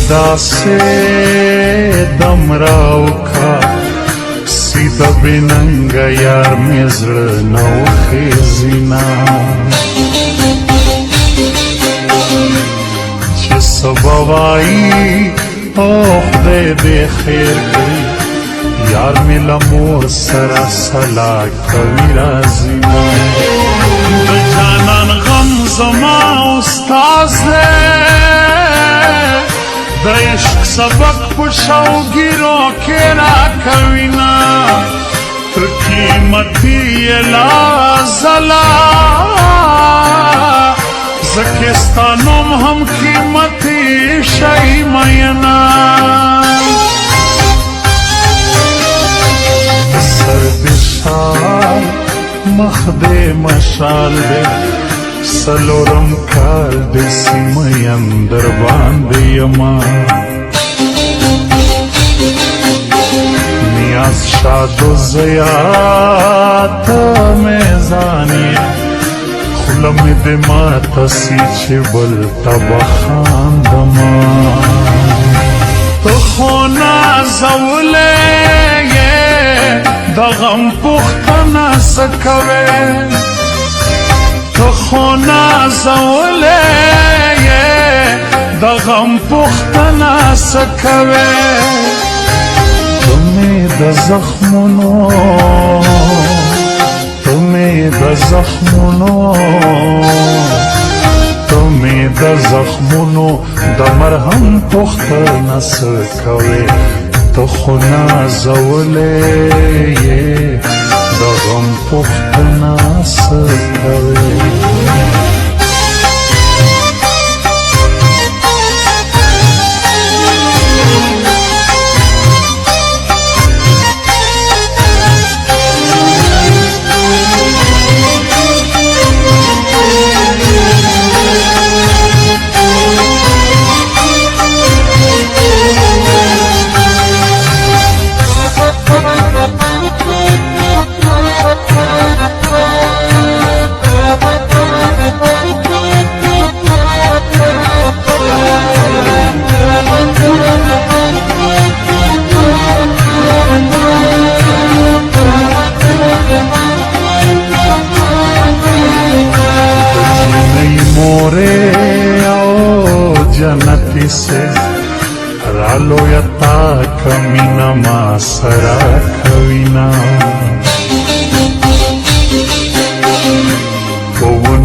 داسې دم راوکه سیده بننګه یار مې زړه نه وخېزینا چې سبا وایي او خدای دې خیر کړي یار مې له مور سره سلا کوي راځي د جانان غم زما استاز دی د عشق سبق په شوګیرو کې راکوینا تر قیمتي یې لا زلا زکه ستا نوم هم قیمتي شی مینا سر دې شال مخ دې مشال دې سلورم کال دې سیمه اندر باندې یما نیاز شاد و زیات میزانی خوله مې دې ماته سي چې بل ته بخاندما ته خو نازولی یې د غم پوښتنه څه کوې ته خو نازولی یې د غم پوښتنه څه کوې ته مې د زخمونو ته مې د زخمونو د مرهم پوښتنه څه کوې ته خو نازولی یې د غم پوښتنه څه کوې जन्नती से रालो यता कमीना मा सरा खवीना